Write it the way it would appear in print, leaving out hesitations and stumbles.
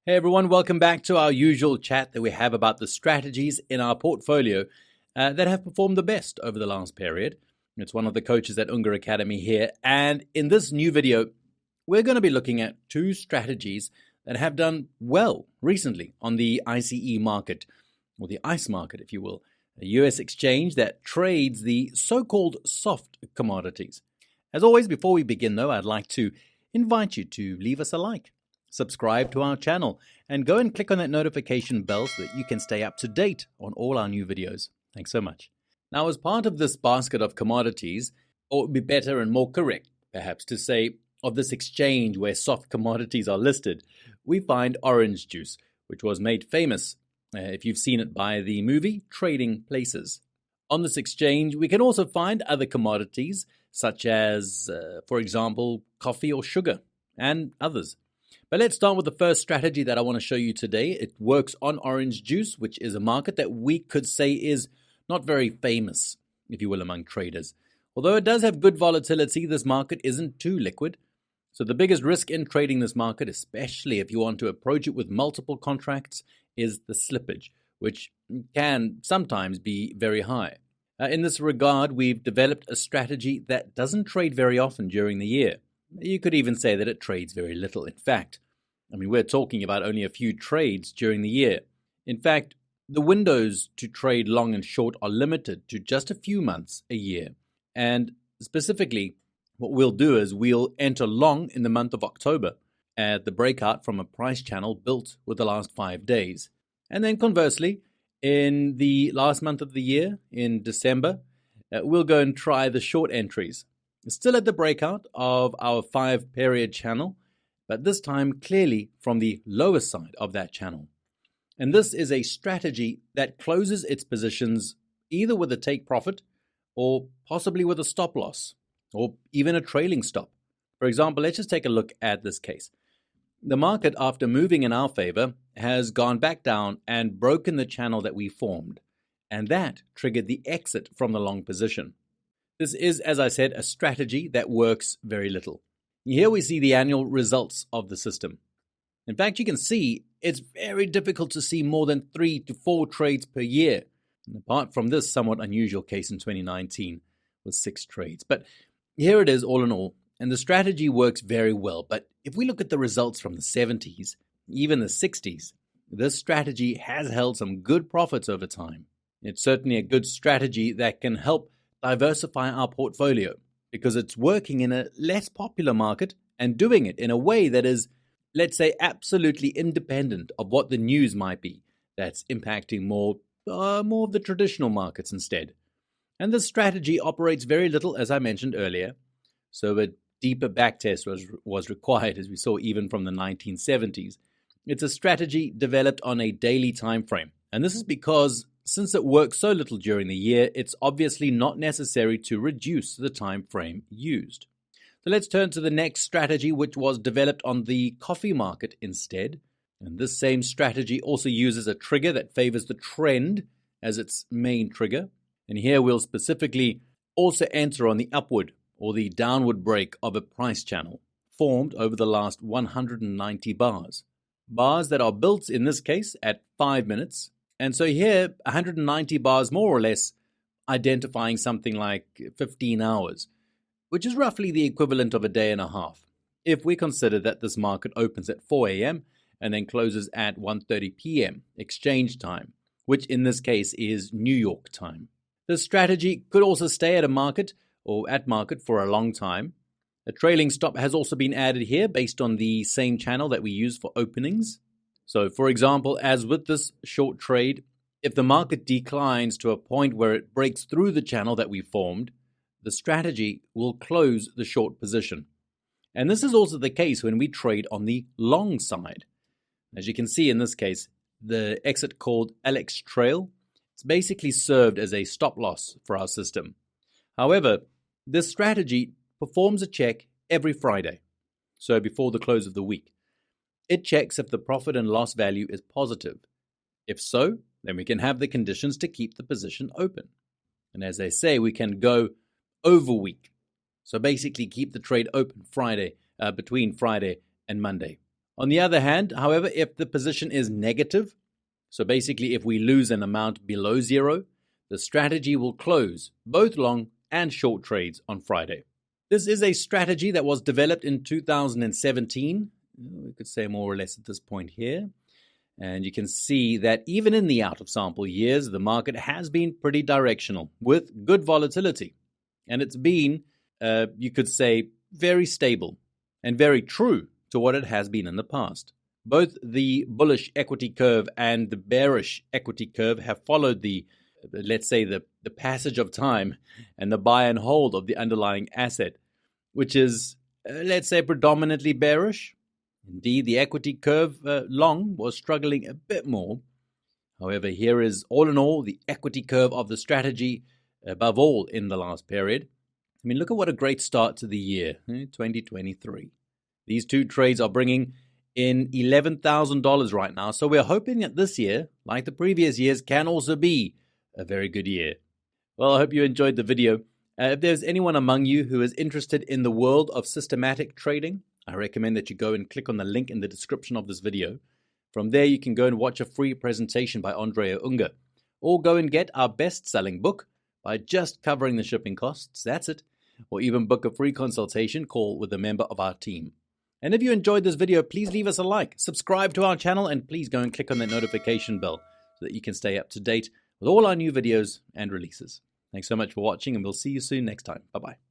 Hey everyone, welcome back to our usual chat that we have about the strategies in our portfolio that have performed the best over the last period. It's one of the coaches at Unger Academy here, and in this new video, we're going to be looking at two strategies that have done well recently on the ICE market, or the ICE market, if you will, a US exchange that trades the so-called soft commodities. As always, before we begin though, I'd like to invite you to leave us a like, subscribe to our channel, and go and click on that notification bell so that you can stay up to date on all our new videos. Thanks so much. Now, as part of this basket of commodities, or it would be better and more correct, perhaps, to say of this exchange where soft commodities are listed, we find orange juice, which was made famous, if you've seen it, by the movie Trading Places. On this exchange, we can also find other commodities, such as, for example, coffee or sugar, and others. But let's start with the first strategy that I want to show you today. It works on orange juice, which is a market that we could say is not very famous, if you will, among traders. Although it does have good volatility, this market isn't too liquid. So the biggest risk in trading this market, especially if you want to approach it with multiple contracts, is the slippage, which can sometimes be very high. In this regard, we've developed a strategy that doesn't trade very often during the year. You could even say that it trades very little. In fact, we're talking about only a few trades during the year. In fact, the windows to trade long and short are limited to just a few months a year. And specifically, what we'll do is we'll enter long in the month of October at the breakout from a price channel built with the last 5 days. And then conversely, in the last month of the year, in December, we'll go and try the short entries. Still at the breakout of our 5-period channel, but this time clearly from the lower side of that channel. And this is a strategy that closes its positions either with a take profit or possibly with a stop loss or even a trailing stop. For example, let's just take a look at this case. The market, after moving in our favor, has gone back down and broken the channel that we formed, and that triggered the exit from the long position. This is, as I said, a strategy that works very little. Here we see the annual results of the system. In fact, you can see it's very difficult to see more than 3 to 4 trades per year. And apart from this somewhat unusual case in 2019 with 6 trades. But here it is all in all, and the strategy works very well. But if we look at the results from the 70s, even the 60s, this strategy has held some good profits over time. It's certainly a good strategy that can help diversify our portfolio because it's working in a less popular market and doing it in a way that is, let's say, absolutely independent of what the news might be. That's impacting more of the traditional markets instead. And this strategy operates very little, as I mentioned earlier. So a deeper backtest was required, as we saw even from the 1970s. It's a strategy developed on a daily time frame. And this is because since it works so little during the year, it's obviously not necessary to reduce the time frame used. So let's turn to the next strategy, which was developed on the coffee market instead. And this same strategy also uses a trigger that favors the trend as its main trigger. And here we'll specifically also enter on the upward or the downward break of a price channel formed over the last 190 bars. Bars that are built, in this case, at 5 minutes. And so here, 190 bars more or less identifying something like 15 hours, which is roughly the equivalent of a day and a half, if we consider that this market opens at 4 a.m. and then closes at 1:30 p.m. exchange time, which in this case is New York time. This strategy could also stay at market for a long time. A trailing stop has also been added here based on the same channel that we use for openings. So, for example, as with this short trade, if the market declines to a point where it breaks through the channel that we formed, the strategy will close the short position. And this is also the case when we trade on the long side. As you can see in this case, the exit called Alex Trail, it's basically served as a stop loss for our system. However, this strategy performs a check every Friday, so before the close of the week. It checks if the profit and loss value is positive. If so, then we can have the conditions to keep the position open. And as they say, we can go over week. So basically keep the trade open between Friday and Monday. On the other hand, however, if the position is negative, so basically if we lose an amount below zero, the strategy will close both long and short trades on Friday. This is a strategy that was developed in 2017, we could say more or less at this point here. And you can see that even in the out-of-sample years, the market has been pretty directional with good volatility. And it's been, you could say, very stable and very true to what it has been in the past. Both the bullish equity curve and the bearish equity curve have followed the passage of time and the buy and hold of the underlying asset, which is, predominantly bearish. Indeed, the equity curve long was struggling a bit more. However, here is all in all the equity curve of the strategy above all in the last period. I mean, look at what a great start to the year, 2023. These two trades are bringing in $11,000 right now. So we're hoping that this year, like the previous years, can also be a very good year. Well, I hope you enjoyed the video. If there's anyone among you who is interested in the world of systematic trading, I recommend that you go and click on the link in the description of this video. From there, you can go and watch a free presentation by Andrea Unger, or go and get our best-selling book by just covering the shipping costs. That's it. Or even book a free consultation call with a member of our team. And if you enjoyed this video, please leave us a like, subscribe to our channel, and please go and click on that notification bell so that you can stay up to date with all our new videos and releases. Thanks so much for watching, and we'll see you soon next time. Bye-bye.